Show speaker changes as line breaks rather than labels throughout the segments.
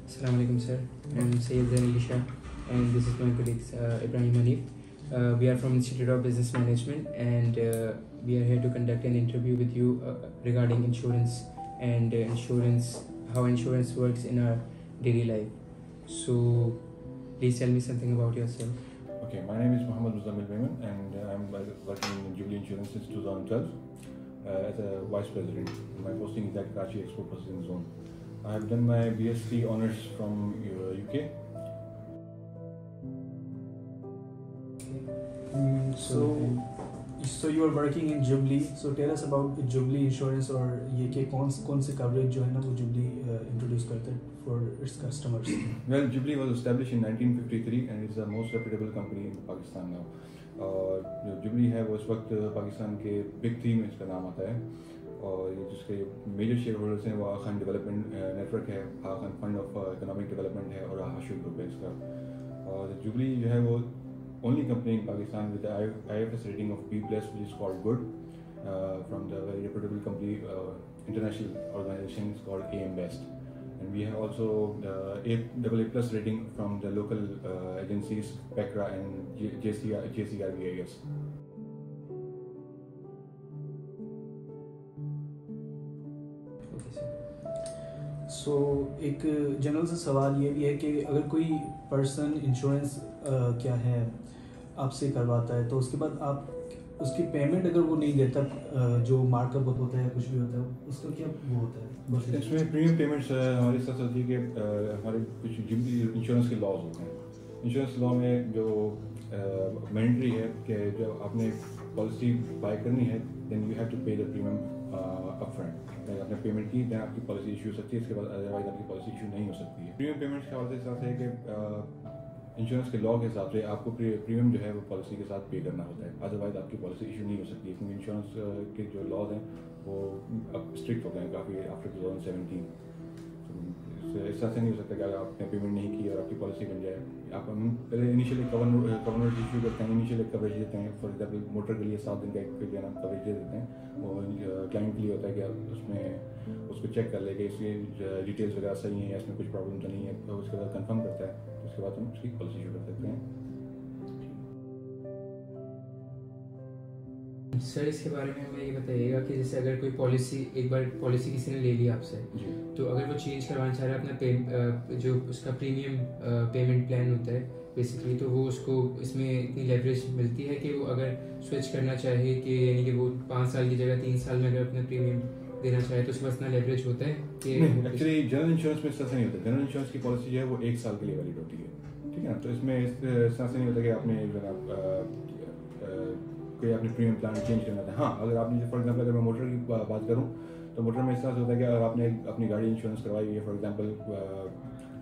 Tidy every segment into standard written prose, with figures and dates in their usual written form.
Assalamu alaikum, sir. I'm Sayyid Zain Ali Shah, and this is my colleague Ibrahim Hanif. We are from Institute of Business Management, and we are here to conduct an interview with you regarding insurance and how insurance works in our daily life. So, please tell me something about yourself.
Okay, my name is Muhammad Muzammil Maiman, and I'm working in Jubilee Insurance since 2012 as a vice president. My posting is at Karachi Export Processing Zone. I have done my BSc honors from UK.
So you are working in Jubilee. So tell us about Jubilee Insurance और ये के कौन से coverage जो है ना वो Jubilee introduce करते हैं for its customers.
Well, Jubilee was established in 1953 and it's the most reputable company in Pakistan now. जो Jubilee है वो इस वक्त पाकिस्तान के big three में इसका नाम आता है और ये जिसके मेजर शेयर होल्डर्स हैं वो आगा खान डेवलपमेंट नेटवर्क है, Aga Khan fund of economic development है और हाशिर ग्रुप है इसका. और जुबली जो है वो only company in Pakistan with the IFS rating of B+, which is called good, from the very reputable company, international organization is called AM Best. And we have also the AA+ rating from the local agencies, PECRA and JCRBIS.
So एक general सा सवाल ये भी है कि अगर कोई person insurance क्या है आपसे करवाता है तो उसके बाद आप उसकी पेमेंट अगर वो नहीं देता जो मार्कअप होता है कुछ भी होता है उसका क्या वो होता है.
इसमें प्रीमियम पेमेंट्स हमारे साथ होती है कि हमारे कुछ इंश्योरेंस के लॉज होते हैं. इंश्योरेंस लॉ में जो मैंडेटरी है कि जब आपने पॉलिसी बाय करनी है देन यू हैव टू पे द प्रीमियम अपफ्रंट. आपने पेमेंट की देन आपकी पॉलिसी इशू हो सकती है, इसके बाद अदरवाइज आपकी पॉलिसी इशू नहीं हो सकती है. प्रीमियम पेमेंट्स का हिसाब है कि इंश्योरेंस के लॉ के हिसाब से आपको प्रीमियम जो है वो पॉलिसी के साथ पे करना होता है, अदरवाइज आपकी पॉलिसी इशू नहीं हो सकती है क्योंकि इंश्योरेंस के जो लॉज हैं वो अब स्ट्रिक्ट हो गए हैं काफ़ी आफ्टर 2017. इस तरह से नहीं हो सकता कि अगर आपने पेमेंट नहीं की और आपकी पॉलिसी बन जाए. आप हम पहले इनिशियली कवर इशू करते हैं, इनिशियली कवरेज देते हैं. फॉर एग्जाम्पल मोटर के लिए 7 दिन का एक जो है ना कवरेज दे देते हैं. वो क्लाइंट के लिए होता है कि उसमें उसको चेक कर ले कि इसकी डिटेल्स वगैरह सही हैं या इसमें कुछ प्रॉब्लम तो नहीं है, तो उसके बाद कंफर्म करता है. तो उसके बाद हम उसकी पॉलिसी इशू कर सकते हैं.
सर इसके बारे में हमें ये बताइएगा कि जैसे अगर कोई एक बार पॉलिसी किसी ने ले ली आपसे तो अगर वो चेंज करवाना चाह रहा है अपना जो उसका प्रीमियम पेमेंट प्लान होता है बेसिकली, तो वो उसको इसमें इतनी लेवरेज मिलती है कि वो अगर स्विच करना चाहे कि यानी कि वो 5 साल की जगह 3 साल में अगर अपना प्रीमियम देना चाहे तो उसमें इतना लेवरेज होता है कि
एक्चुअली जनरल इंश्योरेंस में इस तरह से नहीं होता. जनरल इंश्योरेंस की पॉलिसी जो है वो 1 साल के लिए वैलिड होती है, ठीक है ना. तो इसमें इस तरह से नहीं होता कि आपने कोई अपने प्रीमियम प्लान चेंज करना था. हाँ, अगर आपने फॉर एग्जांपल अगर मैं मोटर की बात करूँ तो मोटर में इस तरह से होता है कि अगर आपने अपनी गाड़ी इंश्योरेंस करवाई है, फॉर एग्जांपल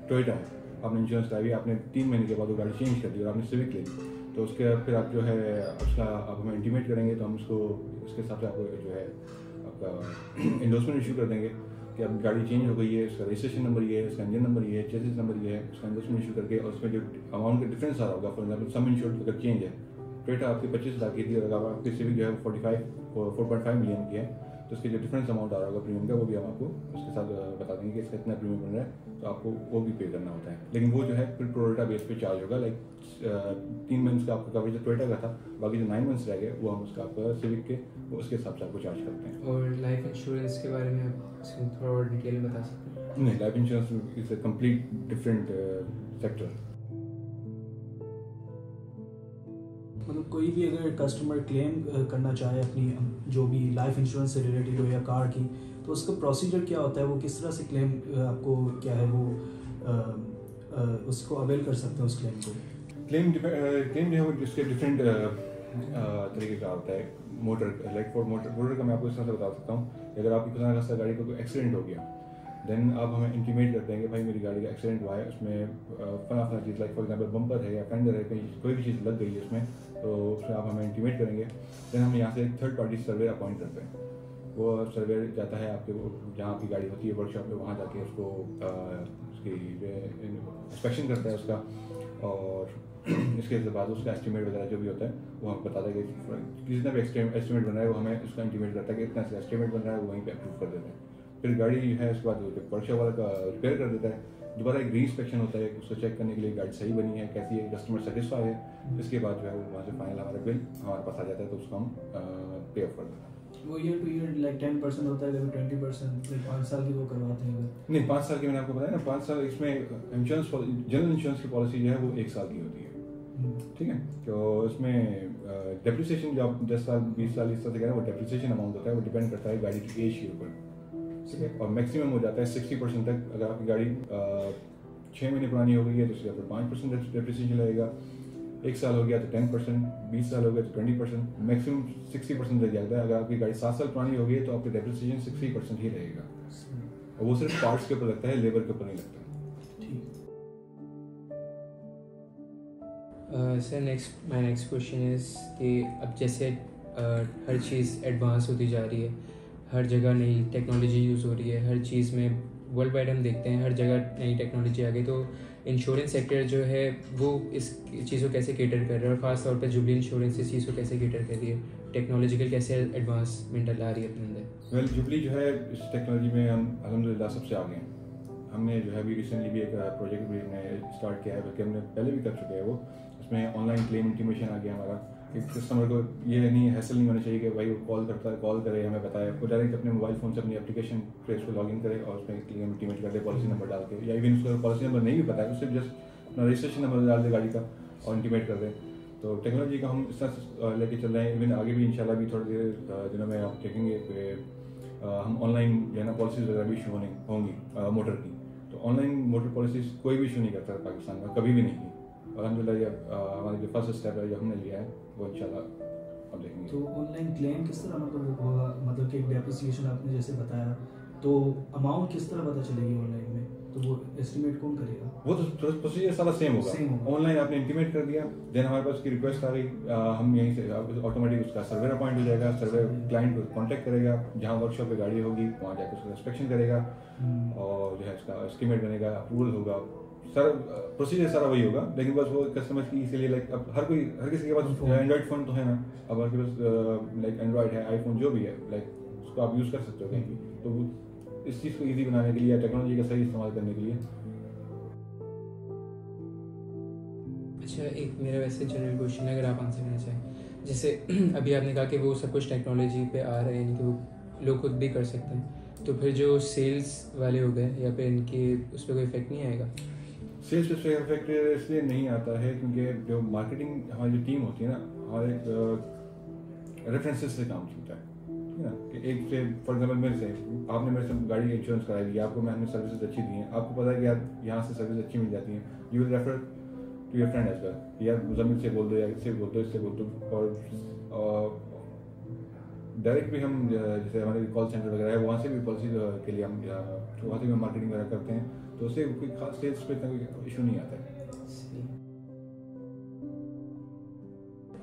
टोयोटा है, आपने इंश्योरेंस कराई, आपने 3 महीने के बाद वो गाड़ी चेंज कर दी और आपने सिविक ले ली, तो उसके फिर आप जो है उसका आप हमें इंटीमेट करेंगे तो हम उसको उसके हिसाब से आपको जो है आपका इंडोर्समेंट इशू कर देंगे कि अब गाड़ी चेंज हो गई है, उसका रजिस्ट्रेशन नंबर ये है, उसका इंजन नंबर ये है, चेसिस नंबर ये है, उसका इंडोर्समेंट इशू करके और उसमें जो अमाउंट का डिफरेंस आ रहा होगा, फॉर एग्जाम्पल सम इंश्योर्ड अगर चेंज है, टोयोटा आपकी 25,000 की थी और अगर आपकी सिविक जो है 4.5 मिलियन की है, तो उसके जो डिफरेंस अमाउंट आ रहा होगा प्रीमियम का वो भी हम आपको उसके साथ बता देंगे कि इसका इतना प्रीमियम बन रहा है, तो आपको वो भी पे करना होता है. लेकिन वो जो है फिर प्रोरेटा बेस पे चार्ज होगा. लाइक 3 मंथ्स का आपका कवरेज टोयोटा का था, बाकी जो 9 मंथ्स रह गए वो हम उसका आपका सिविक के वो उसके हिसाब से आपको चार्ज करते हैं.
और लाइफ इंश्योरेंस के बारे में आप थोड़ा और डिटेल में बता सकते हैं?
नहीं, life insurance is a complete different sector.
मतलब कोई भी अगर कस्टमर क्लेम करना चाहे अपनी जो भी लाइफ इंश्योरेंस से रिलेटेड हो या कार की, तो उसका प्रोसीजर क्या होता है, वो किस तरह से क्लेम आपको क्या है वो उसको अवेल कर सकते हैं उस क्लेम को?
क्लेम जो है जिसके डिफरेंट तरीके का होता है. मोटर फॉर मोटर का मैं आपको इस तरह से बता सकता हूँ. अगर आपकी खुदा न खास्ता गाड़ी का कोई एक्सीडेंट हो गया देन आप हमें इंटीमेट करते हैं कि भाई मेरी गाड़ी का एक्सीडेंट हुआ है, उसमें फना चीज़ लाइक फॉर एग्जांपल बम्पर है या फेंडर है, कहीं कोई भी चीज़ लग गई है उसमें, तो उसमें आप हमें इंटीमेट करेंगे. देन हम यहाँ से एक थर्ड पार्टी सर्वे अपॉइंट करते हैं. वो सर्वे जाता है आपके जहाँ आपकी गाड़ी होती है वर्कशॉप में, वहाँ जाके उसको उसकी इंस्पेक्शन करता है उसका, और इसके बाद उसका एस्टिमेट वगैरह जो भी होता है वो हमें बताता है कि जितना भी एस्टिमेट बन रहा है वो हमें उसका इंटीमेट करता है कि इतना एस्टिमेट बन रहा है, वो वहीं पे अप्रूव कर देते हैं. फिर गाड़ी है उसके बाद वर्कशॉप वाला का रिपेयर कर देता है. दोबारा एक री-इंस्पेक्शन होता है, उसको चेक करने के लिए गाड़ी सही बनी है, कैसी है, कस्टमर सेटिस्फाई है। इसके बाद जो है वो वहाँ से फाइनल हमारा बिल हमारे पास आ जाता है, तो उसको हम पे ऑफ कर देते हैं।
वो ईयर टू ईयर लाइक 10% होता है, कभी 20%, लाइक 5 साल की वो करवाते हैं अगर।
नहीं, 5 साल की मैंने आपको बताया ना, 5 साल इसमें इंश्योरेंस जनरल इंश्योरेंस की पॉलिसी जो है वो 1 साल की होती है। ठीक है, तो इसमें डेप्रिसिएशन जो आप 10 साल 20 साल इस तरह से कह रहे हैं, वो डेप्रिसिएशन अमाउंट होता है, वो डिपेंड करता है गाड़ी की एज के ऊपर। ठीक है, और मैक्सिमम हो जाता है 60% तक। अगर आपकी गाड़ी 6 महीने पुरानी हो गई है तो उसके ऊपर 5% डेप्रिसिएशन लगेगा, 1 साल हो गया तो 10%, 20 साल हो गया तो 20%, मैक्सिमम 60% रह जाता है। अगर आपकी गाड़ी 7 साल पुरानी हो गई है तो आपका डेप्रिसिएशन 60% ही रहेगा, और वो सिर्फ पार्ट्स के ऊपर लगता है, लेबर के ऊपर नहीं लगता।
Sir my next question is कि अब जैसे हर चीज़ एडवांस होती जा रही है, हर जगह नई टेक्नोलॉजी यूज़ हो रही है, हर चीज़ में वर्ल्ड वाइड हम देखते हैं हर जगह नई टेक्नोलॉजी आ गई, तो इंश्योरेंस सेक्टर जो है वो इस चीज़ को कैसे केटर कर रहा है, और ख़ास तौर पे जुबली इंश्योरेंस इस चीज़ को कैसे केटर कर रही है, टेक्नोलॉजिकल कैसे एडवांसमेंट ला रही है अपने अंदर?
वेल, जुबली जो है इस टेक्नोलॉजी में हम अल्हम्दुलिल्लाह सबसे आगे हैं। हमने जो है अभी रिसेंटली भी एक प्रोजेक्ट भी स्टार्ट किया है, बल्कि हमने पहले भी कर चुके हैं वो। उसमें ऑनलाइन क्लेम इंटीमेशन आ गया हमारा, कि कस्टमर को ये नहीं हैसल नहीं होना चाहिए कि भाई वो कॉल करे हमें बताए, वो डायरेक्ट अपने मोबाइल फ़ोन से अपनी एप्लीकेशन पे उसको लॉगिन करे और उसमें क्लेम इंटीमेट कर दे पॉलिसी नंबर डाल के, या इवन उसको पॉलिसी नंबर नहीं भी पता है उससे जस्ट अपना रजिस्ट्रेशन नंबर डाल दे गाड़ी का और इंटीमेट कर दे। तो टेक्नोलॉजी का हम इस तरह लेके चल रहे हैं। इवन आगे भी इंशाल्लाह भी थोड़ी देर दिनों में आप देखेंगे कि हम ऑनलाइन जो है ना पॉलिसीज़ वगैरह भी इशू होंगी मोटर की। तो ऑनलाइन मोटर पॉलिसीज़ कोई भी इशू नहीं करता पाकिस्तान में, कभी भी नहीं की। अल्हम्दुलिल्लाह ये हमारा जो फर्स्ट स्टेप है जो हमने लिया है वो इंशाल्लाह अब देखेंगे।
तो ऑनलाइन क्लेम किस तरह मतलब होगा, मतलब कि डेप्रिसिएशन आपने जैसे बताया, तो अमाउंट किस तरह पता चलेगी ऑनलाइन में, तो वो एस्टिमेट कौन करेगा?
वो तो प्रोसीजर सारा सेम होगा। ऑनलाइन आपने इंटीमेट कर दिया, देन हमारे पास की रिक्वेस्ट आ गई, हम यहीं से ऑटोमेटिक उसका सर्वेयर अपॉइंट हो जाएगा, सर्वेयर क्लाइंट को कॉन्टैक्ट करेगा, जहाँ वर्कशॉप पे गाड़ी होगी वहाँ जाकर उसका इंस्पेक्शन करेगा और जो है उसका एस्टिमेट बनेगा, अप्रूवल होगा, सर प्रोसीजर सारा वही होगा। लेकिन बस वो कस्टमर की इसीलिए लाइक अब हर किसी के पास एंड्रॉइड फ़ोन तो है ना, अब हर के पास लाइक एंड्रॉइड है, आईफोन जो भी है, लाइक उसको आप यूज़ कर सकते हो कहीं भी। तो इस चीज़ को ईजी बनाने के लिए, टेक्नोलॉजी का सही इस्तेमाल करने के लिए।
अच्छा, एक मेरा वैसे जनरल क्वेश्चन है, अगर आप आंसर करना चाहें। जैसे अभी आपने कहा कि वो सब कुछ टेक्नोलॉजी पे आ रहा है, यानी कि वो लोग खुद भी कर सकते हैं, तो फिर जो सेल्स वाले हो गए या फिर इनके उस पर कोई इफेक्ट नहीं आएगा?
सेल्स पे इफेक्ट इसलिए नहीं आता है क्योंकि जो मार्केटिंग हमारी जो टीम होती है ना, हमारे रेफरेंसेस से काम चलता है, ठीक है ना। कि एक से फॉर एग्जांपल आपने मेरे से गाड़ी इंश्योरेंस कराई दी, आपको हमने सर्विसेज अच्छी दी हैं, आपको पता है कि यार यहाँ से सर्विस अच्छी मिल जाती है, you will refer to your friend as well, यार मुजम्मिल से बोल दो, या इससे बोल दो, इससे बोल दो। और डायरेक्ट भी हम जैसे हमारे कॉल सेंटर वगैरह है वहाँ से भी पॉलिसी के लिए हम वहाँ से भी मार्केटिंग वगैरह करते हैं, तो उससे कोई खास सेल्स पे कोई इशू नहीं आता है।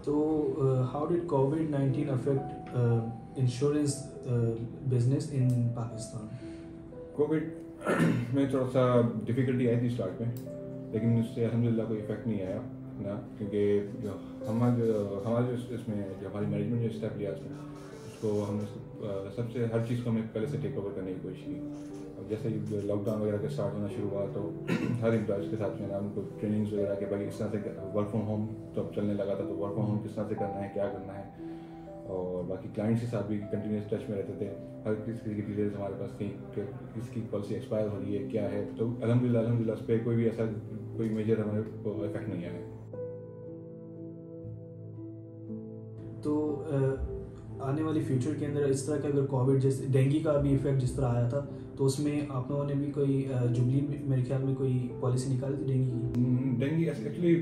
तो how did covid affect insurance business in Pakistan?
Covid में थोड़ा सा डिफ़िकल्टी आई थी स्टार्ट में, लेकिन उससे अल्हम्दुलिल्लाह कोई इफेक्ट नहीं आया ना, क्योंकि जो हमारे इसमें जो हमारी मैनेजमेंट ने स्टेप लिया उसमें उसको हमने सबसे हर चीज़ को हमने पहले से टेक ओवर करने की कोशिश की। अब जैसे लॉकडाउन वगैरह के स्टार्ट होना शुरू हुआ तो हर एम्प्लॉयज़ के साथ में ना उनको ट्रेनिंग्स वगैरह के भाई इस तरह से वर्क फ्रॉम होम तो अब चलने लगा था, तो वर्क फ्रॉम होम किस तरह से करना है, क्या करना है, और बाकी क्लाइंट्स के साथ भी कंटिन्यूस टच में रहते थे। हर किसी की डिटेल्स हमारे पास थी कि किसकी पॉलिसी एक्सपायर हो रही है, क्या है। तो अल्हम्दुलिल्लाह उस पर कोई भी ऐसा कोई मेजर हमारे को इफेक्ट नहीं आया।
तो आने वाली फ्यूचर के अंदर इस तरह का अगर कोविड जैसे डेंगू का भी इफेक्ट जिस तरह आया था, तो उसमें आप लोगों ने भी कोई जुबली मेरे ख्याल में कोई पॉलिसी निकाली थी डेंगू की?
डेंगू एक्चुअली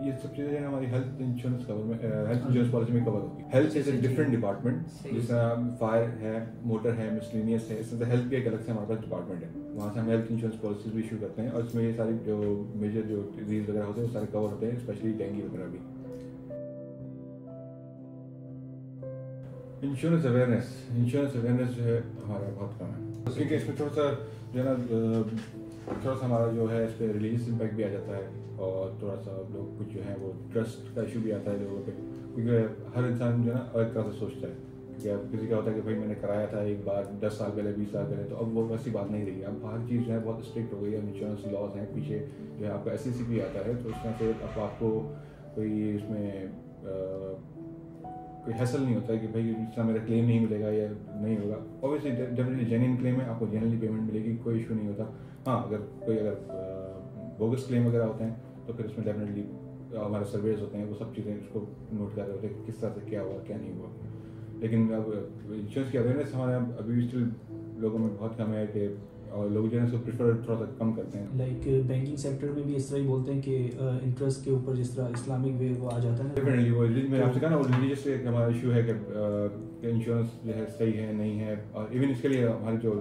ये सब चीज़ें हमारी हेल्थ इंश्योरेंस कवर में हेल्थ इंश्योरेंस पॉलिसी में कवर होगी। Health is a different department, जैसे फायर है, मोटर है, मिसलेनियस है, इसमें हेल्थ भी एक अलग से हमारे पास डिपार्टमेंट है, वहाँ से हम हेल्थ इंश्योरेंस पॉलिसीज भी इशू करते हैं, और इसमें ये सारी जो मेजर जो डिजीज वगैरह होते हैं वो सारे कवर होते हैं, स्पेशली डेंगू वगैरह भी। इंश्योरेंस अवेयरनेस जो है हमारा बहुत कम है, क्योंकि इसमें थोड़ा सा जो है ना थोड़ा सा हमारा जो है इस पर रिलीजियस इम्पैक्ट भी आ जाता है, और थोड़ा सा लोग कुछ जो है वो ट्रस्ट का इशू भी आता है लोगों पे, क्योंकि हर इंसान जो है ना अलग तरह से सोचता है। क्या किसी का होता है कि भाई मैंने कराया था एक बार 10 साल पहले 20 साल पहले, तो अब वो वैसी बात नहीं रही। अब हर चीज़ जो है बहुत स्ट्रिक्ट हो गई है, इंश्योरेंस लॉज हैं पीछे जो है, आपका SEC आता है, तो उसमें से अब आपको कोई इसमें कोई हैसल नहीं होता है कि भाई इसका मेरा क्लेम नहीं मिलेगा या नहीं होगा। ऑब्वियसली डेफिनेटली जेन्युइन क्लेम है, आपको जेन्युइनली पेमेंट मिलेगी, कोई इशू नहीं होता। हाँ, अगर बोगस क्लेम वगैरह होते हैं तो फिर उसमें डेफिनेटली हमारे सर्वेज होते हैं, वो सब चीज़ें उसको नोट कर रहे होते हैं कि किस तरह से क्या हुआ क्या नहीं हुआ। लेकिन अब इंश्योरेंस की अवेयरनेस हमारे अभी भी स्टिल लोगों में बहुत कम है कि, और लोग जो है इसको प्रेफर थोड़ा सा कम करते हैं।
लाइक बैंकिंग सेक्टर में भी इस तरह ही बोलते हैं कि इंटरेस्ट के ऊपर जिस तरह इस्लामिक वे वो आ जाता है ना।
डेफिनेटली वो मैं आपसे कहा ना, वो रिलीजियस एक हमारा इशू है कि इंश्योरेंस जो है सही है नहीं है। और इवन इसके लिए हमारे जो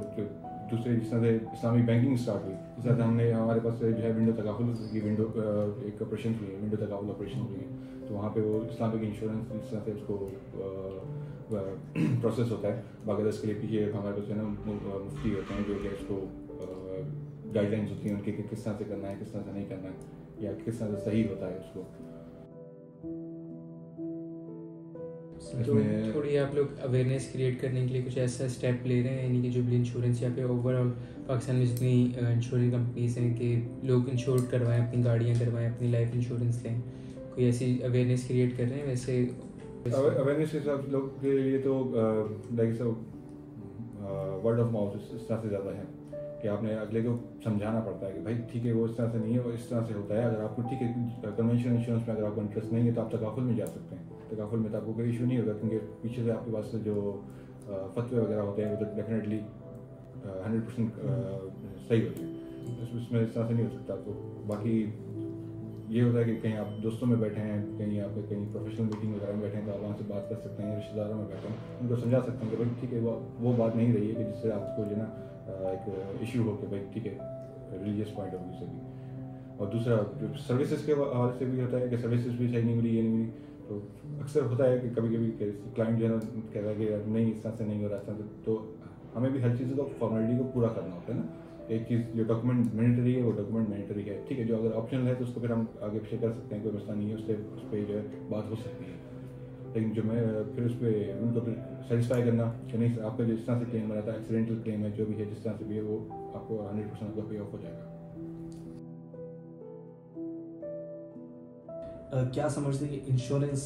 दूसरे जिस तरह से इस्लामिक बैंकिंग स्टार्ट हुई, जिस तरह से हमने हमारे पास जो है विंडो तकाफुल की विंडो एक ऑपरेशन हुई है, विंडो तकाफुल ऑपरेशन हुई है, तो वहाँ पे वो इस्लामिक इंश्योरेंस जिस तरह से उसको प्रोसेस होता है, बाकायदा इसके लिए पीछे हमारे पास जो है ना मुफ्ती होते हैं जो कि उसको गाइडलाइंस होती हैं उनके कि किस तरह से करना है, किस तरह से नहीं करना है, या किस तरह से सही होता है उसको।
तो थोड़ी आप लोग अवेयरनेस क्रिएट करने के लिए कुछ ऐसा स्टेप ले रहे हैं, यानी कि जुबली इंश्योरेंस या फिर ओवरऑल पाकिस्तान में जितनी इंश्योरेंस कंपनीज हैं कि लोग इंश्योर करवाएं, अपनी गाड़ियां करवाएं, अपनी लाइफ इंश्योरेंस लें, कोई ऐसी अवेयरनेस क्रिएट कर रहे हैं? वैसे
अवेयरनेस के हिसाब से लोग के लिए तो लाइक वर्ड ऑफ माउथ इस तरह से ज़्यादा है कि आपने अगले को समझाना पड़ता है कि भाई ठीक है वो इस तरह से नहीं है, वो इस तरह से होता है। अगर आपको ठीक है कन्वेंशनल इंश्योरेंस में अगर आपको इंटरेस्ट नहीं है तो आप तकाफुल में जा सकते हैं, तकाफुल में तो आपको कोई इशू नहीं होगा, क्योंकि पीछे से आपके पास जो फतवे वगैरह होते हैं वो तो डेफिनेटली 100% सही होते हैं, उसमें इस तरह से नहीं हो सकता। तो बाकी ये होता है कि कहीं आप दोस्तों में बैठे हैं, कहीं आप कहीं प्रोफेशनल मीटिंग वगैरह में बैठे हैं, तो आप वहाँ से बात कर सकते हैं, रिश्तेदारों में बैठे हैं उनको समझा सकते हैं कि भाई ठीक है वो बात नहीं रही है कि जिससे आपको जो ना एक इशू हो कि भाई ठीक है रिलीजियस पॉइंट ऑफ व्यू से भी। और दूसरा जो सर्विसेज के हवाले से भी होता है कि सर्विसेज भी सही नहीं मिली, ये नहीं मिली। तो अक्सर होता है कि कभी कभी क्लाइंट जो है ना कह रहा है कि नहीं इस तरह से नहीं हो रहा, इस तरह से, तो हमें भी हर चीज़ को फॉर्मेलिटी को पूरा करना होता है ना। एक चीज़ जो डॉक्यूमेंट मैंडेटरी है वो डॉक्यूमेंट मैंडेटरी है, ठीक है। जो अगर ऑप्शनल है तो उसको फिर हम आगे पीछे कर सकते हैं, कोई मसला नहीं है, उससे उस पर जो है बात हो सकती है। लेकिन जो मैं फिर उस पर उनको फिर सेटिस्फाई करना कि नहीं आपका जिस तरह से क्लेम बना था, एक्सीडेंटल क्लेम है जो भी है, जिस तरह से भी है वो आपको 100% आपका पे ऑफ हो जाएगा।
क्या समझते हैं कि इंश्योरेंस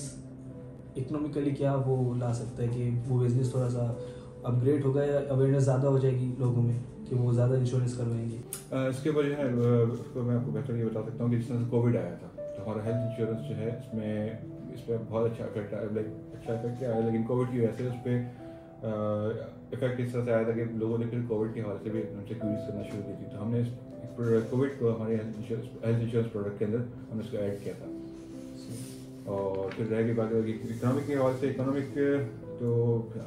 इकोनॉमिकली क्या वो ला सकता है कि वो बिजनेस थोड़ा सा अपग्रेड होगा या अवेयरनेस ज़्यादा हो जाएगी लोगों में कि वो ज़्यादा इंश्योरेंस करवाएंगे?
इसके ऊपर जो है उसको मैं आपको बेहतर ये बता सकता हूँ कि जिस तरह से कोविड आया था तो हमारा हेल्थ इंश्योरेंस जो है इस पर बहुत अच्छा इफेक्ट आया, अच्छा इफेक्ट आया। लेकिन कोविड की वजह से उस पर इफेक्ट इस तरह से आया था कि लोगों ने फिर कोविड के हवाले से भी उनसे क्यूरीज करना शुरू की थी। तो हमने कोविड को हमारे हेल्थ इंश्योरेंस प्रोडक्ट के अंदर हमने उसको ऐड किया था। और फिर रह गई बात इकोनॉमिक के हवाले से, इकोनॉमिक तो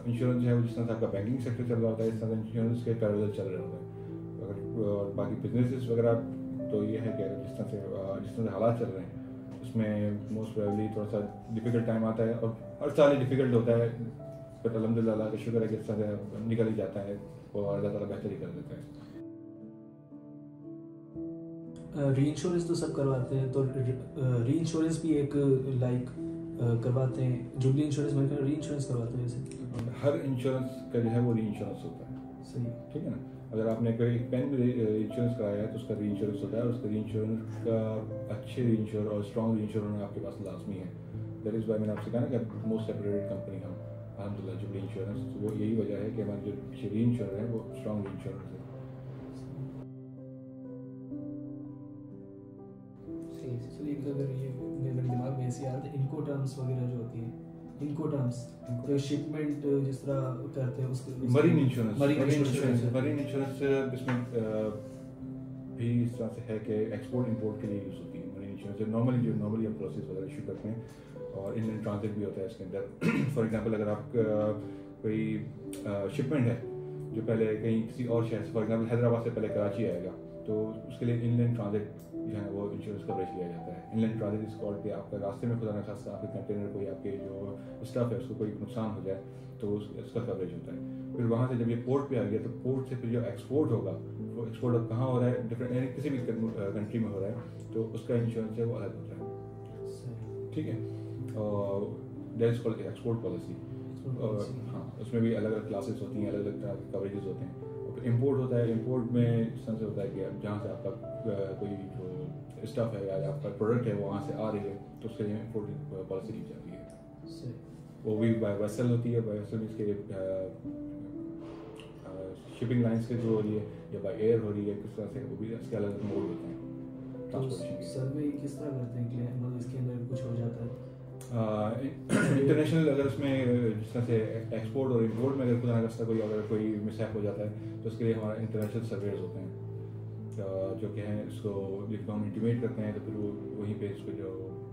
इंश्योरेंस जो है जिस तरह से आपका बैंकिंग सेक्टर चल रहा होता है इस तरह से इंश्योरेंस के पैरेलल चल रहा होता है। अगर और बाकी बिजनेसेस वगैरह तो ये है कि जिस तरह से हालात चल रहे हैं उसमें मोस्ट प्रोबेबली थोड़ा सा डिफिकल्ट टाइम आता है, और हर साल ही डिफिकल्ट होता है, बट अल्हम्दुलिल्लाह अल्लाह का शुक्र है कि इस तरह से निकल ही जाता है और अल्लाह ताला बेहतर ही कर देता है।
री इंश्योरेंस तो सब करवाते हैं, तो री इंश्योरेंस भी एक लाइक करवाते हैं। जुबली इंश्योरेंस में री इंश्योरेंस करवाते हैं वैसे
हर इंश्योरेंस का जो है वो री इंश्योरेंस होता है,
सही,
ठीक है ना। अगर आपने कोई पेन इंश्योरेंस कराया है तो उसका री इंश्योरेंस होता है, और उसका री इंश्योरेंस का अच्छे री इंश्योर और स्ट्रॉन्ग री इंश्योर होना आपके पास लाजमी है। दैट इज़ वाई मैंने आपसे कहा ना कि मोस्ट सेपरेटेड कंपनी हम अल्हम्दुलिल्लाह जुबली इंश्योरेंस, तो वो यही वजह है कि हमारे जो पीछे री इंश्योर है वो स्ट्रॉन्ग री इंश्योरेंस है।
अगर ये मेरे दिमाग में ऐसी याद इनको टर्म्स वगैरह जो होती है, इनको टर्म्स तो शिपमेंट जिस तरह करते हैं उसके
मरीन इंश्योरेंस
मरीन
इंश्योरेंस इसमें भी इस तरह से है कि एक्सपोर्ट इंपोर्ट के लिए यूज़ होती है मरीन इंश्योरेंस। नॉर्मली हम प्रोसेस वगैरह इशू करते हैं और इंडियन ट्रांजिट भी होता है इसके अंदर। फॉर एग्जांपल अगर आप कोई शिपमेंट है जो पहले कहीं किसी और शहर से, फॉर एग्जांपल हैदराबाद से पहले कराची आएगा, तो उसके लिए इनलैंड ट्रांजिट जो है वो इंश्योरेंस कवरेज लिया जाता है। इनलैंड ट्रांजिट इस कॉल पे आपका रास्ते में खुदा न खास्ता आपके कंटेनर कोई आपके जो स्टफ है उसको कोई नुकसान हो जाए तो उसका कवरेज होता है। फिर वहाँ से जब ये पोर्ट पे आ गया तो पोर्ट से फिर जो एक्सपोर्ट होगा वो एक्सपोर्ट कहाँ हो रहा है, डिफरेंट किसी भी कंट्री में हो रहा है, तो उसका इंश्योरेंस है वो अलग होता है, ठीक है। That is called export policy. और हाँ, उसमें भी अलग अलग क्लासेस होती हैं, अलग अलग तरह के कवरेजेस होते हैं। और फिर इम्पोर्ट होता है। इम्पोर्ट में जिस तरह से होता है कि अब जहाँ से आपका कोई जो स्टफ़ है या आपका प्रोडक्ट है वो वहाँ से आ रही है तो उसके लिए इम्पोर्ट पॉलिसी ली जाती है। वो भी बाय वेसल होती है। बाय वेसल इसके शिपिंग लाइंस के थ्रू हो रही है या बाय एयर हो रही है, किस तरह से, वो भी इसके अलग अलग मोड होते हैं ट्रांसपोर्टेशन के।
सर्वे किस तरह करते हैं कि मतलब इसके अंदर कुछ हो जाता है?
इंटरनेशनल अगर उसमें जिस तरह से एक्सपोर्ट और इंपोर्ट में अगर खुदा न खास्ता कोई अगर कोई मिसहैप हो जाता है तो उसके लिए हमारा इंटरनेशनल सर्वेयर्स होते हैं जो कि हैं इसको जिनको हम इंटीमेट करते हैं तो फिर वो वहीं पे इसको जो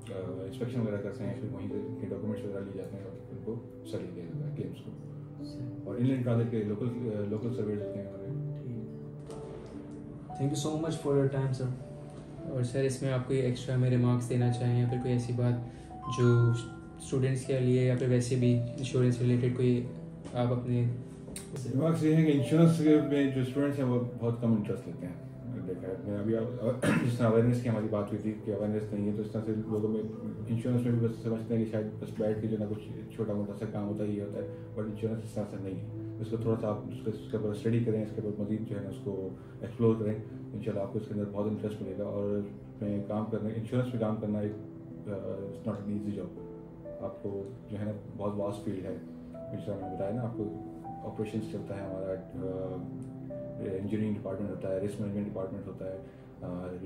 इंस्पेक्शन वगैरह करते हैं, फिर वहीं से डॉक्यूमेंट्स वगैरह लिए जाते हैं और उनको सेटल किया जाता है क्लेम्स को। और इनलैंड ट्रांजिट के लोकल सर्वेयर्स होते हैं हमारे।
Thank you so much for your time sir.
और सर इसमें आप कोई एक्स्ट्रा में रिमार्क्स देना चाहें या फिर कोई ऐसी बात जो स्टूडेंट्स के लिए या फिर वैसे भी इंश्योरेंस रिलेटेड कोई आप अपने
रिमार्क्स ये है कि इंश्योरेंस में जो स्टूडेंट्स हैं वो बहुत कम इंटरेस्ट लेते हैं। देखा है मैं अभी जिस तरह अवेयरनेस की हमारी बात हुई थी कि अवेयरनेस नहीं है तो इस तरह से लोगों में इंश्योरेंस में भी बस समझते हैं कि शायद बस बैठ के जो ना कुछ छोटा मोटा सा काम होता ही होता है, बट इंश्योरेंस इस तरह से नहीं है। इसको थोड़ा सा आप उसके ऊपर स्टडी करें, इसके ऊपर मजीद जो है ना उसको एक्सप्लोर करें, इंशाल्लाह आपको इसके अंदर बहुत इंटरेस्ट मिलेगा। और मैं काम करना, इंश्योरेंस में काम करना एक it's not an easy job. आपको जो है ना बहुत वास्ट फील्ड है, जैसा मैंने बताया ना, आपको ऑपरेशंस चलता है, हमारा इंजीनियरिंग डिपार्टमेंट होता है, रिस्क मैनेजमेंट डिपार्टमेंट होता है,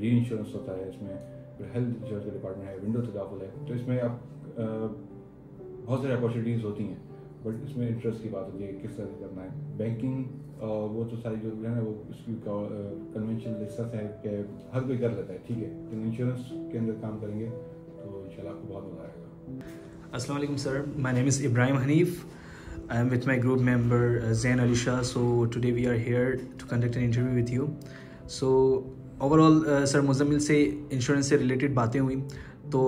री इंश्योरेंस होता है, इसमें फिर हेल्थ इंश्योरेंस का डिपार्टमेंट है, विंडो तदाफुल है। तो इसमें आप बहुत सारी अपॉर्चुनिटीज़ होती हैं, बट इसमें इंटरेस्ट की बात होती है किस तरह से करना है। बैंकिंग वो तो सारी जो है ना वो इसकी कन्वेंशन लिस्ट है कि हर कोई कर लेता है, ठीक है, लेकिन इंश्योरेंस के अंदर काम करेंगे तो इंशाल्लाह आपको बहुत मज़ा आएगा।
अस्सलाम वालेकुम sir, my name is Ibrahim Hanif. I am with my group member Zain Ali Shah. So today we are here to conduct an interview with you. So overall sir Muzammil से इंश्योरेंस से रिलेटेड बातें हुई, तो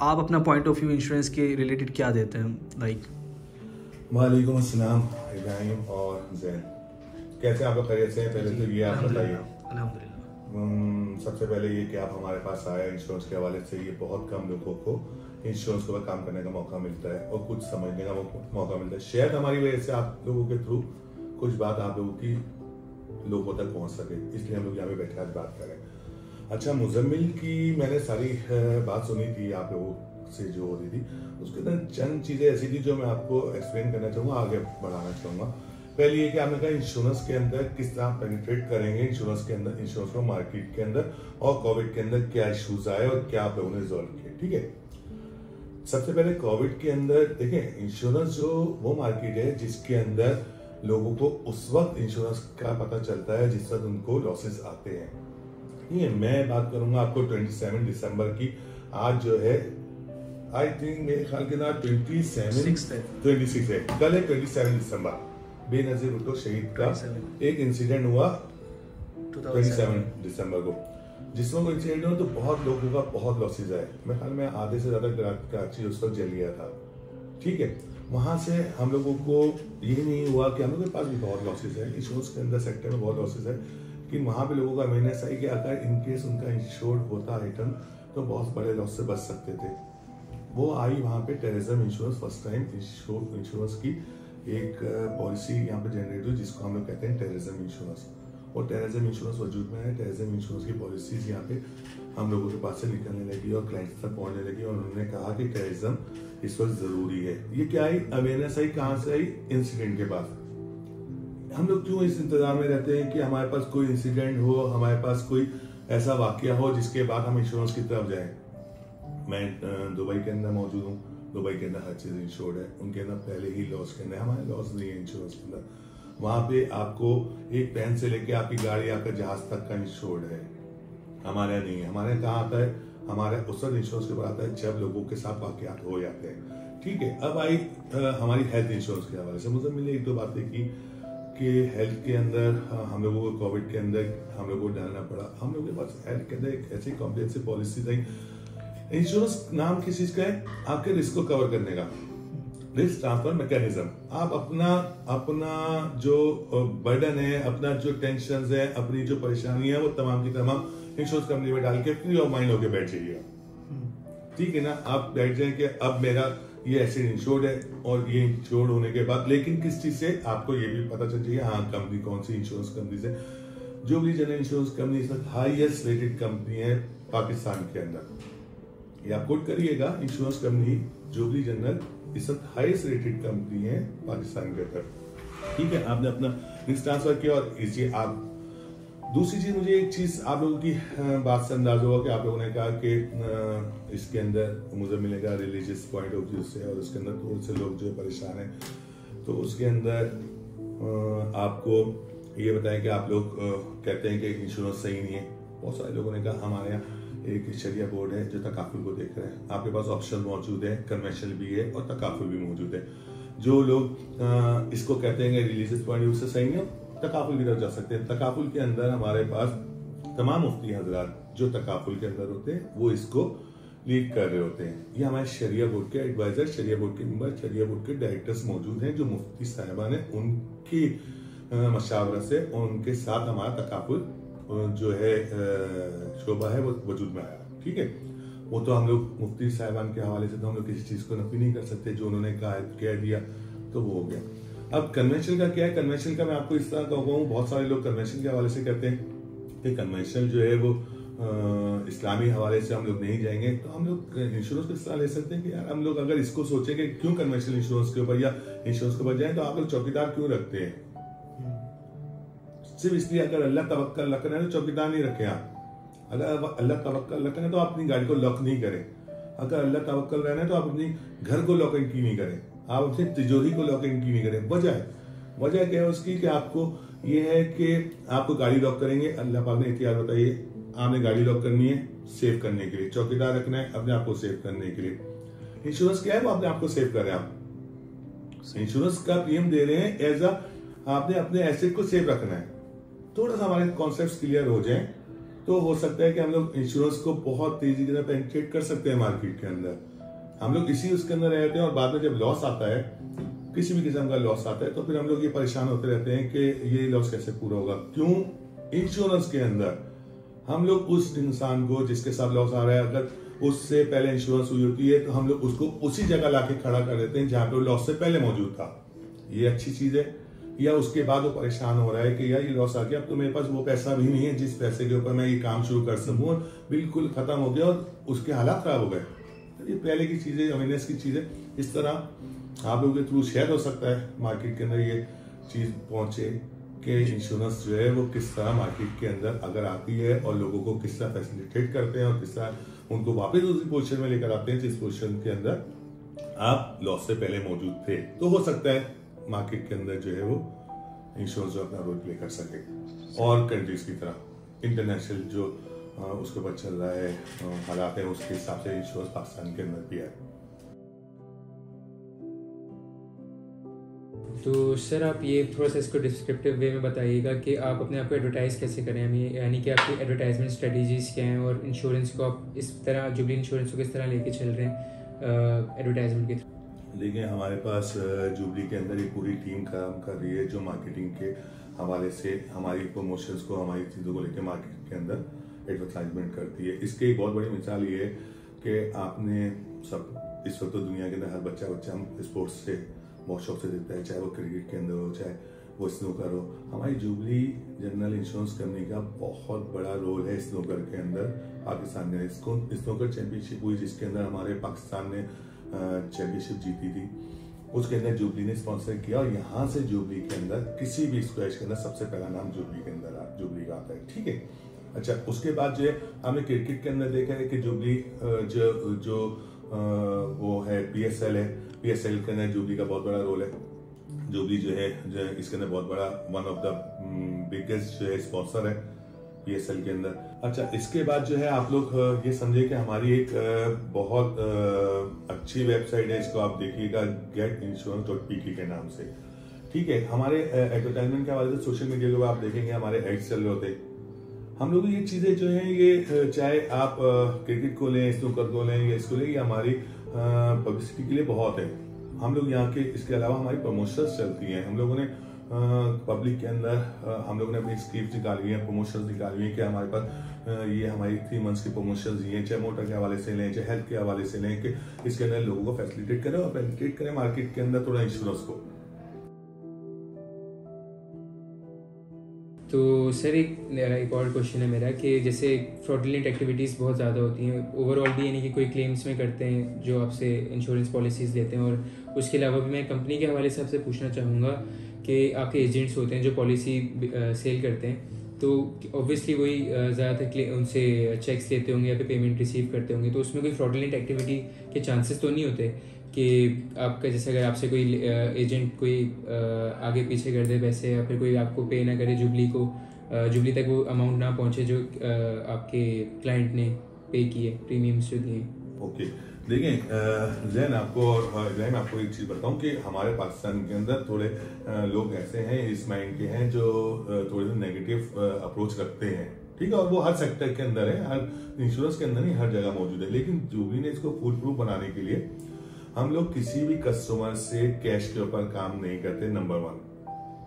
आप अपना पॉइंट ऑफ व्यू इंश्योरेंस के related क्या देते हैं? लाइक
वालेकुम अस्सलाम इब्राहिम और जैन, कैसे आप लोग खैरियत से हैं? पहले तो ये आप बताइए।
अल्हम्दुलिल्लाह।
सबसे पहले ये कि आप हमारे पास आए इंश्योरेंस के हवाले से, ये बहुत कम लोगों को इंश्योरेंस के ऊपर काम करने का मौका मिलता है और कुछ समझने का मौका मिलता है। शायद हमारी वजह से आप लोगों के थ्रू कुछ बात आप लोगों की लोगों तक पहुंच सके, इसलिए हम लोग यहाँ पे बैठे आज बात करें। अच्छा, मुज़म्मिल की मैंने सारी बात सुनी थी आप लोगों से जो हो रही थी, उसके अंदर चंद चीज़ें ऐसी थी जो मैं आपको एक्सप्लेन करना चाहूँगा, आगे बढ़ाना चाहूँगा। पहले ये कि आपने कहा इंश्योरेंस के अंदर किस तरह पेनिट्रेट करेंगे इंश्योरेंस के अंदर, इंश्योरेंस को मार्केट के अंदर, और कोविड के अंदर क्या इश्यूज आए और क्या आप लोगों ने रिजॉल्व किए। ठीक है, सबसे पहले कोविड के अंदर देखें, इंश्योरेंस जो वो मार्केट है जिसके अंदर लोगों को उस वक्त इंश्योरेंस का पता चलता है जिस वक्त उनको लॉसेस आते हैं। ठीक है, मैं बात करूंगा आपको 27 दिसंबर की। आज जो है आई थिंक मेरे ख्याल के ना 26 है, कल है 27 दिसंबर। बेनजीर भुट्टो शहीद का एक इंसिडेंट हुआ 27 दिसंबर को, जिसमें कोई इंसिडेंट हुआ तो बहुत लोगों का बहुत लॉसेज आए। मैं ख्याल में आधे से ज्यादा कराची उस वक्त जल गया था। ठीक है, वहां से हम लोगों को ये नहीं हुआ कि हम लोगों के पास भी बहुत लॉसेज है, इंश्योरेंस के अंदर सेक्टर में बहुत लॉसेज है, लेकिन वहां पे लोगों का अवेयरनेस आई कि अगर इनकेस उनका इंश्योर्ड होता आइटम तो बहुत बड़े लॉस से बच सकते थे। वो आई वहां पे terrorism insurance, first time insurance की एक पॉलिसी यहाँ पे जनरेट हुई जिसको हम लोग कहते हैं टेररिज्म इंश्योरेंस। और टेररिज्म इंश्योरेंस वजूद में है। टेररिज्म इंश्योरेंस की पॉलिसीज यहाँ पे हम लोगों के पास से निकलने लगी और क्लाइंट्स तक पहुंचने लगी, और उन्होंने कहा कि टेररिज्म इस वक्त जरूरी है। ये क्या आई अवेयरनेस आई, कहाँ से आई? इंसिडेंट के बाद। हम लोग क्यों इस इंतजार में रहते हैं कि हमारे पास कोई इंसिडेंट हो, हमारे पास कोई ऐसा वाकया हो जिसके बाद हम इंश्योरेंस की तरफ जाए। मैं दुबई के अंदर मौजूद हूँ, दुबई के अंदर हर चीज इंश्योर्ड है, उनके अंदर पहले ही लॉस के अंदर, हमारे लॉस नहीं है इंश्योरेंस के अंदर। वहां पे आपको एक पेन से लेके आपकी गाड़ी आपका जहाज तक का इंश्योर्ड है, हमारे यहाँ नहीं है। हमारे यहाँ कहाँ आता है? हमारे उस वक्त इंश्योरेंस के ऊपर आता है जब लोगों के साथ वाकयात हो जाते हैं। ठीक है, अब आई हमारी हेल्थ इंश्योरेंस के हवाले से। मुझे मिले एक दो बातें की कि हेल्थ के अंदर हम लोगों को कोविड के अंदर हम लोगों को डालना पड़ा। हम लोगों के पास हेल्थ के अंदर एक ऐसी कॉम्प्रिहेंसिव पॉलिसी थी। इंश्योरेंस नाम किस चीज का है? आपके रिस्क को कवर करने का, रिस्क ट्रांसफर मैकेनिज्म। आप अपना जो बर्डन है, अपना जो टेंशन है, अपनी जो परेशानी है, वो तमाम की तमाम इंश्योरेंस कंपनी में डाल के फ्री ऑफ माइंड होकर बैठ जाइएगा। ठीक है ना, आप बैठ जाए कि अब मेरा ये एसिड इंश्योर्ड है, और ये इंश्योर्ड होने के बाद लेकिन किस चीज से आपको ये भी पता चल चाहिए, हाँ कंपनी कौन सी इंश्योरेंस कंपनी से। जुबली जनरल इंश्योरेंस कंपनी इस वक्त हाईएस्ट रेटेड कंपनी है पाकिस्तान के अंदर। ये आप कोट करिएगा, इंश्योरेंस कंपनी जुबली जनरल इस वक्त हाईएस्ट रेटेड कंपनी है पाकिस्तान के अंदर। ठीक है, आपने अपना रिस्क ट्रांसफर किया और इसी आप दूसरी चीज, मुझे एक चीज आप लोगों की बात से अंदाजा होगा कि आप लोगों ने कहा कि इसके अंदर मुझे मिलेगा रिलीजियस पॉइंट ऑफ व्यू से, और उसके अंदर थोड़े से लोग जो परेशान हैं, तो उसके अंदर आपको ये बताएं कि आप लोग कहते हैं कि इंश्योरेंस सही नहीं है। बहुत सारे लोगों ने कहा हमारे यहाँ एक शरिया बोर्ड है जो तकाफुल को देख रहे हैं, आपके पास ऑप्शन मौजूद है, कन्वेंशनल भी है और तकाफुल भी मौजूद है। जो लोग इसको कहते हैं कि रिलीजियस पॉइंट ऑफ व्यू से सही है, तकाफुल की तरफ जा सकते हैं। तकाफुल के अंदर हमारे पास तमाम मुफ्ती हजरात जो तकाफुल के अंदर होते हैं वो इसको लीड कर रहे होते हैं। ये हमारे शरिया बोर्ड के एडवाइजर, शरिया बोर्ड के मेंबर, शरिया बोर्ड के डायरेक्टर्स मौजूद हैं जो मुफ्ती साहिबान है, उनकी मशावरत से उनके साथ हमारा तकाफुल जो है शोबा है वो वजूद में आया। ठीक है, वो तो हम लोग मुफ्ती साहिबान के हवाले से तो हम लोग किसी चीज को नफी नहीं कर सकते, जो उन्होंने कह दिया तो वो हो गया। अब कन्वेंशन का क्या है? कन्वेंशन का मैं आपको इस तरह कहूँ, बहुत सारे लोग कन्वेंशन के हवाले से कहते हैं कि कन्वेंशन जो है वो इस्लामी हवाले से हम लोग नहीं जाएंगे, तो हम लोग इंश्योरेंस को इस तरह ले सकते हैं कि यार हम लोग अगर इसको सोचेंगे क्यों कन्वेंशनल इंश्योरेंस के ऊपर या इंश्योरेंस के ऊपर जाए, तो आप लोग चौकीदार क्यों रखते हैं? सिर्फ इसलिए अगर अल्लाह तवक्कल रखना है तो चौकीदार नहीं रखें आप। अगर अल्लाह तवक्कल रखना है तो आप अपनी गाड़ी को लॉक नहीं करें। अगर अल्लाह तवक्कल रहना है तो आप अपनी घर को लॉक एंड की नहीं करें, आप अपनी तिजोरी को लॉक एंड की नहीं करें। वजह क्या है उसकी कि आपको ये है कि आपको गाड़ी लॉक करेंगे, अल्लाह पाक ने एहतियात बताइए, आपने गाड़ी लॉक करनी है सेव करने के लिए, चौकीदार रखना है अपने आप को सेव करने के लिए। इंश्योरेंस क्या है? वो अपने आप को सेव कर रहे हैं। आप इंश्योरेंस का प्रीमियम दे रहे हैं एज अ, आपने अपने एसेट को सेव रखना है। थोड़ा सा हमारे कॉन्सेप्ट्स क्लियर हो जाएं तो हो सकता है कि हम लोग इंश्योरेंस को बहुत तेजी के साथ पेनिट्रेट कर सकते हैं मार्केट के अंदर। हम लोग इसी उसके अंदर रहते हैं और बाद में जब लॉस आता है, किसी भी किस्म का लॉस आता है, तो फिर हम लोग ये परेशान होते रहते हैं कि ये लॉस कैसे पूरा होगा। क्यों? इंश्योरेंस के अंदर हम लोग उस इंसान को जिसके साथ लॉस आ रहा है, अगर उससे पहले इंश्योरेंस हुई होती है तो हम लोग उसको उसी जगह लाके खड़ा कर देते हैं जहां पे लॉस से पहले मौजूद था। ये अच्छी चीज है। या उसके बाद वो परेशान हो रहा है कि यार ये लॉस आ गया, अब तो मेरे पास वो पैसा भी नहीं है जिस पैसे के ऊपर मैं ये काम शुरू कर सकूं, और बिल्कुल खत्म हो गया और उसके हालात खराब हो गए। ये पहले की चीजें, अवेयरनेस की चीजें, इस तरह आप लोगों के थ्रू शायद हो सकता है मार्केट के अंदर ये चीज पहुंचे कि इंश्योरेंस जो है वो किस तरह मार्केट के अंदर अगर आती है और लोगों को किस तरह फैसिलिटेट करते हैं और किस तरह उनको वापस उसी पोजीशन में लेकर आते हैं जिस पोजीशन के अंदर आप लॉस से पहले मौजूद थे। तो हो सकता है मार्केट के अंदर जो है वो इंश्योरेंस जो अपना रोल प्ले कर सके। और कंट्रीज की तरह इंटरनेशनल जो उसके ऊपर चल रहा है हालात है, उसके हिसाब से इंश्योरेंस पाकिस्तान के अंदर भी है।
तो सर आप ये प्रोसेस को डिस्क्रिप्टिव वे में बताइएगा कि आप अपने आप को एडवर्टाइज कैसे करें, हमें यानी कि आपकी एडवर्टाइजमेंट स्ट्रेटजीज क्या हैं और इंश्योरेंस को आप इस तरह जुबली इंश्योरेंस को किस तरह लेके चल रहे हैं एडवर्टाइजमेंट के थ्रू।
देखिए हमारे पास जुबली के अंदर एक पूरी टीम काम कर रही है जो मार्केटिंग के हवाले से हमारी प्रमोशंस को, हमारी चीज़ों को लेकर मार्केट के अंदर एडवर्टाइजमेंट करती है। इसकी एक बहुत बड़ी मिसाल ये है कि आपने सब इस वक्त तो दुनिया के अंदर हर बच्चा हम स्पोर्ट्स से बहुत शौक से देखता है, चाहे वो क्रिकेट के अंदर हो, चाहे वो स्नूकर हो। हमारी जुबली जनरल इंश्योरेंस कंपनी का बहुत बड़ा रोल है स्नूकर के अंदर पाकिस्तान में। इसको स्नूकर चैंपियनशिप हुई जिसके अंदर हमारे पाकिस्तान ने चैंपियनशिप जीती थी, उसके अंदर जुबली ने स्पॉन्सर किया और यहाँ से जुबली के अंदर किसी भी स्क्वैश के अंदर सबसे पहला नाम जुबली के अंदर जुबली का आता है। ठीक है, अच्छा उसके बाद जो है हमने क्रिकेट के अंदर देखा है कि जुबली जो वो है PSL है, PSL के अंदर जुबली का बहुत बड़ा रोल है। जुबली जो है इसके अंदर बहुत बड़ा वन ऑफ द बिगेस्ट जो है स्पॉन्सर है PSL के अंदर। अच्छा इसके बाद जो है आप लोग ये समझे कि हमारी एक बहुत अच्छी वेबसाइट है, इसको आप देखिएगा getinsurance.pk के नाम से। ठीक है, हमारे एडवर्टाइजमेंट के हवाले से सोशल मीडिया के आप देखेंगे हमारे एड्स चल रहे होते हैं। हम लोग ये चीजें जो हैं ये चाहे आप क्रिकेट को लें, स्नूकर को लें या इसको लें, ये हमारी पब्लिसिटी के लिए बहुत है। हम लोग यहाँ के इसके अलावा हमारी प्रमोशंस चलती हैं। हम लोगों ने पब्लिक के अंदर हम लोगों ने अपनी स्क्रिप्ट निकाली है, प्रमोशंस निकाली है कि हमारे पास ये हमारी 3 मंथ्स की प्रमोशन ये चाहे मोटर के हवाले से लें, चाहे हेल्थ के हवाले से लें, कि इसके अंदर लोगों को फैसिलिटेट करें और फैसिलिटेट करें मार्केट के अंदर थोड़ा इंश्योरेंस को।
तो सर एक और क्वेश्चन है मेरा कि जैसे फ्रॉडुलेंट एक्टिविटीज़ बहुत ज़्यादा होती हैं ओवरऑल भी, यानी कि कोई क्लेम्स में करते हैं जो आपसे इंश्योरेंस पॉलिसीज़ लेते हैं, और उसके अलावा भी मैं कंपनी के हवाले से आपसे पूछना चाहूँगा कि आपके एजेंट्स होते हैं जो पॉलिसी सेल करते हैं, तो ऑब्वियसली वही ज़्यादातर उनसे चेक्स लेते होंगे या फिर पेमेंट रिसीव करते होंगे, तो उसमें कोई फ्रॉडुलेंट एक्टिविटी के चांसेस तो नहीं होते कि आपका जैसे अगर आपसे कोई एजेंट कोई आगे पीछे कर दे पैसे, या फिर कोई आपको पे ना करे जुबली तक वो अमाउंट ना पहुंचे जो आपके क्लाइंट ने पे किए प्रीमियम्स जो दिए।
ओके, देखिए जैन आपको एक चीज़ बताऊं कि हमारे पाकिस्तान के अंदर थोड़े लोग ऐसे हैं इस माइंड के हैं जो थोड़े नेगेटिव अप्रोच रखते हैं, ठीक है, और वो हर सेक्टर के अंदर है, हर इंश्योरेंस के अंदर नहीं, हर जगह मौजूद है। लेकिन जुबली ने इसको फूल प्रूफ बनाने के लिए हम लोग किसी भी कस्टमर से कैश के ऊपर काम नहीं करते, नंबर 1,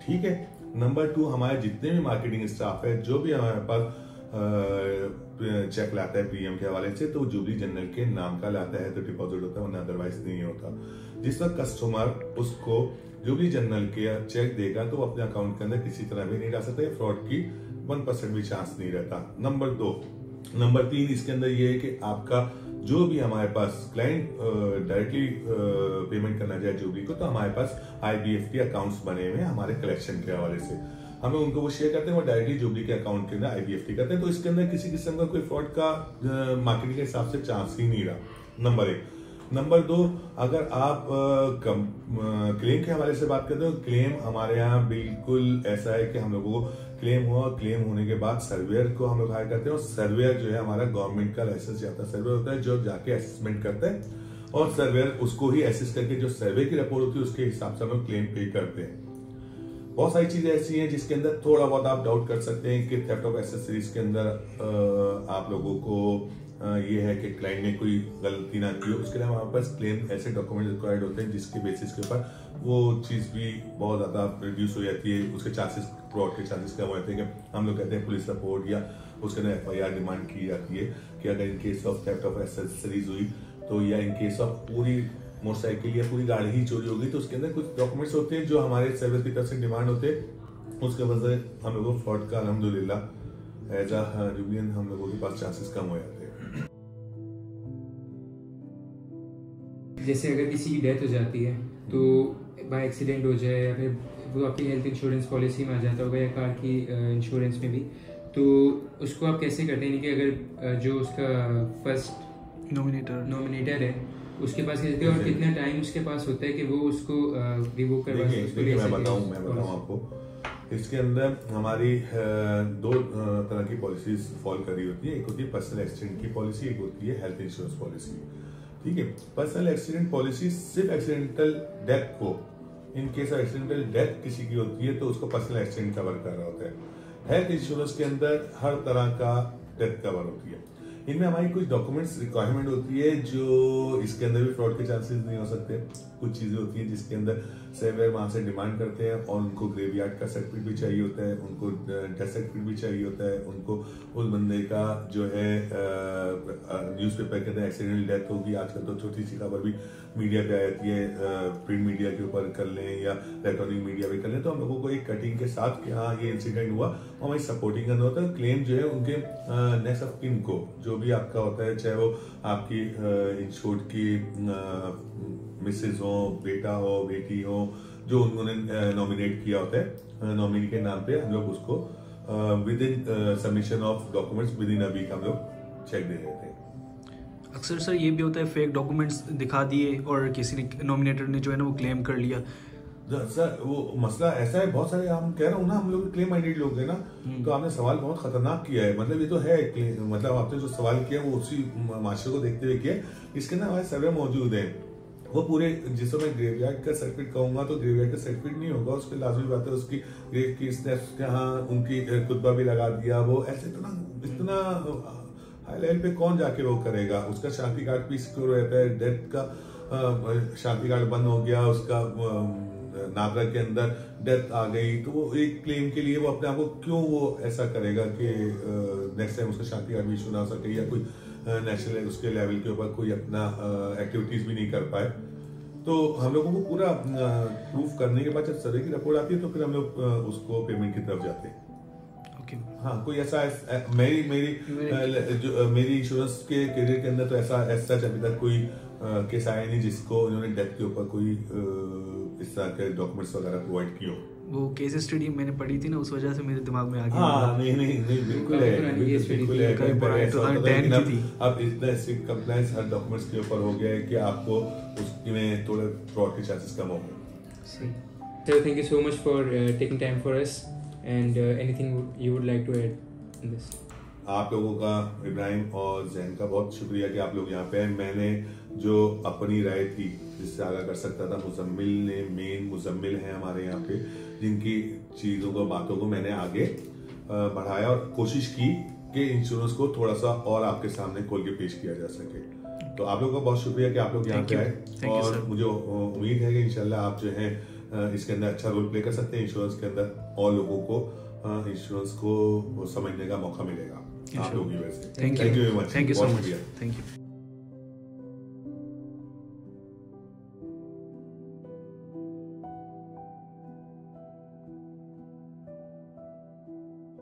ठीक है। नंबर 2, हमारे जितने भी मार्केटिंग स्टाफ है, जो भी हमारे पास चेक लाता है प्रीमियम के हवाले से, तो जुबली जनरल के नाम का लाता है तो डिपॉजिट होता है, वरना अदरवाइज नहीं होता। जिस वक्त कस्टमर उसको जुबली जनरल के चेक देगा तो वो अपने अकाउंट के अंदर किसी तरह भी नहीं डाल सकता, फ्रॉड की 1% भी चांस नहीं रहता। नंबर 2, नंबर 3 इसके अंदर ये है कि आपका जो भी हमारे पास क्लाइंट डायरेक्टली पेमेंट करना चाहे जुबली को, तो हमारे पास IBFT अकाउंट्स बने हुए हैं हमारे कलेक्शन के हवाले से, हमें उनको वो शेयर करते हैं, वो डायरेक्टली जुबली के अकाउंट के अंदर IBFT करते हैं, तो इसके अंदर किसी किस्म का कोई फ्रॉड का मार्केटिंग के हिसाब से चांस ही नहीं रहा, नंबर 1। नंबर 2, अगर आप क्लेम के हवाले से बात करते हो, क्लेम हमारे यहाँ बिल्कुल ऐसा है कि हम लोगों को क्लेम हुआ, क्लेम होने के बाद सर्वेयर को हम लोग हायर करते हैं, और सर्वेयर जो है हमारा गवर्नमेंट का लाइसेंस याफ्ता सर्वेयर होता है जो जाके असेसमेंट करता है, और सर्वेयर उसको ही असेस करके जो सर्वे की रिपोर्ट होती है उसके हिसाब से हम लोग क्लेम पे करते हैं। बहुत सारी चीजें ऐसी हैं जिसके अंदर थोड़ा बहुत आप डाउट कर सकते हैं कि थेफ्ट ऑफ एसेसरीज के अंदर आप लोगों को ये है कि क्लाइंट ने कोई गलती ना की हो, उसके लिए हमारे पास क्लेम ऐसे डॉक्यूमेंट रिक्वायर्ड होते हैं जिसके बेसिस के ऊपर वो चीज़ भी बहुत ज़्यादा रिड्यूस हो जाती है, उसके चांसेस, फ्रॉड के चांसेस कम हो जाते हैं। कि हम लोग कहते हैं पुलिस रिपोर्ट या उसके अंदर FIR डिमांड की जाती है कि अगर in case of theft of accessories हुई तो, या इन केस ऑफ पूरी मोटरसाइकिल या पूरी गाड़ी ही चोरी होगी, तो उसके अंदर कुछ डॉक्यूमेंट्स होते हैं जो हमारे सर्विस की तरफ से डिमांड होते हैं, उसके वजह से हम लोगों को फ्रॉड का अल्हम्दुलिल्लाह एज अ जुबलियन हम लोगों के पास चांसेस कम हो जाते हैं।
जैसे अगर किसी की डेथ हो जाती है तो बाय एक्सीडेंट हो जाए, या फिर वो आपकी हेल्थ इंश्योरेंस पॉलिसी में आ जाता होगा या कार की इंश्योरेंस में भी, तो उसको आप कैसे करते हैं कि अगर जो उसका फर्स्ट नॉमिनेटर है उसके पास कैसे, और कितना टाइम उसके पास होता है कि वो उसको रिवोक करवा सके?
मैं बताऊं आपको, इसके अंदर हमारी 2 तरह की पॉलिसीज फॉल करी होती है। एक होती है पर्सनल एक्सीडेंट की पॉलिसी, एक होती है हेल्थ इंश्योरेंस पॉलिसी, ठीक है। पर्सनल एक्सीडेंट पॉलिसी सिर्फ एक्सीडेंटल डेथ को, in case of accidental death किसी की होती है तो उसको पर्सनल एक्सीडेंट कवर कर रहा होता है। हेल्थ इंश्योरेंस के अंदर हर तरह का डेथ कवर होती है। इनमें हमारी कुछ डॉक्यूमेंट्स रिक्वायरमेंट होती है जो इसके अंदर भी फ्रॉड के चांसेस नहीं हो सकते। कुछ चीजें होती हैं जिसके अंदर सर्वेयर वहां से डिमांड करते हैं और उनको ग्रेवयार्ड का सर्टिफिकेट भी चाहिए होता है, उनको डेथ सर्टिफिकेट भी चाहिए होता है, उनको उस बंदे का जो है न्यूज़पेपर के अंदर एक्सीडेंटल डेथ होगी, आजकल तो छोटी सी खबर भी मीडिया पे आ जाती है, प्रिंट मीडिया के ऊपर कर लें या इलेक्ट्रॉनिक मीडिया पे कर लें, तो हम लोगों को एक कटिंग के साथ कि हाँ ये इंसिडेंट हुआ और हमारी सपोर्टिंग करना होता है। क्लेम जो है उनके नेक्स्ट ऑफ किन को, जो भी आपका होता है, चाहे वो आपकी इंश्योर्ड की मिसेज हो, बेटा हो, बेटी हो, जो उन्होंने नॉमिनेट किया होता है, नॉमिनी के नाम पे हम लोग उसको within submission of documents within a week हम लोग चेक दे देते हैं।
अक्सर सर ये भी होता है फेक डॉक्यूमेंट्स दिखा दिए और किसी ने, नॉमिनेटर ने जो है ना वो क्लेम कर लिया।
सर वो मसला ऐसा है, बहुत सारे हम कह रहा हूँ ना, हम लोग क्लेम माइंडेड लोग हैं ना, तो आपने सवाल बहुत खतरनाक किया है। मतलब ये तो है, मतलब आपने जो सवाल किया वो उसी माशरे को देखते हुए किया। इसके अंदर हमारे सर्वे मौजूद है, वो पूरे, जिसको मैं ग्रेवयार्ड का सर्टिफिकेट कहूंगा तो ग्रेवयार्ड का सर्टिफिकेट नहीं होगा, उसके लाजमी बात है उसकी ग्रेव की यहाँ उनकी खुतबा भी लगा दिया। वो ऐसे इतना हाई लेवल पे कौन जाके वो करेगा। उसका शांति कार्ड भी सिक्योर रहता है, डेथ का शांति कार्ड बंद हो गया, उसका नागरा के अंदर डेथ आ गई तो वो एक क्लेम के लिए वो अपने आप को क्यों वो ऐसा करेगा कि नेक्स्ट टाइम उसका शांति कार्ड भी इशू ना हो सके या कोई नेशनल उसके लेवल के ऊपर कोई अपना एक्टिविटीज भी नहीं कर पाए। तो हम लोगों को पूरा प्रूफ करने के बाद जब सर्वे की रिपोर्ट आती है तो फिर हम लोग उसको पेमेंट की तरफ जाते हैं। हाँ, कोई ऐसा मेरी इंश्योरेंस के करियर के अंदर तो ऐसा अभी तक कोई केस आया नहीं जिसको उन्होंने डेथ के ऊपर कोई इस तरह के डॉक्यूमेंट्स वगैरह प्रोवाइड किए। वो
केस स्टडी मैंने पढ़ी थी ना, उस वजह से मेरे दिमाग में आ गया।
हाँ, नहीं बिल्कुल है। अब इतना स्ट्रिक्ट कंप्लायंस हर डॉक्यूमेंट्स के ऊपर हो गया है कि आपको उसमें थोड़े फ्रॉड के चांसेस कम हो गए।
So thank you so much for taking time for us and anything you would like to add in this?
आप लोगों का, इब्राहिम और जैन का बहुत शुक्रिया कि आप लोग यहाँ पे हैं। मैंने जो अपनी राय थी जिससे आगे कर सकता था, मुजम्मिल है हमारे यहाँ पे जिनकी चीज़ों को बातों को मैंने आगे बढ़ाया और कोशिश की कि इंश्योरेंस को थोड़ा सा और आपके सामने खोल के पेश किया जा सके। तो आप लोगों का बहुत शुक्रिया कि आप लोग यहाँ पे आए और मुझे उम्मीद है कि इंशाल्लाह आप जो है इसके अंदर अच्छा रोल प्ले कर सकते हैं इंश्योरेंस के अंदर और लोगों को इंश्योरेंस को समझने का मौका मिलेगा आप लोगों की वजह से।
Thank you very much. Thank you so much. Thank you.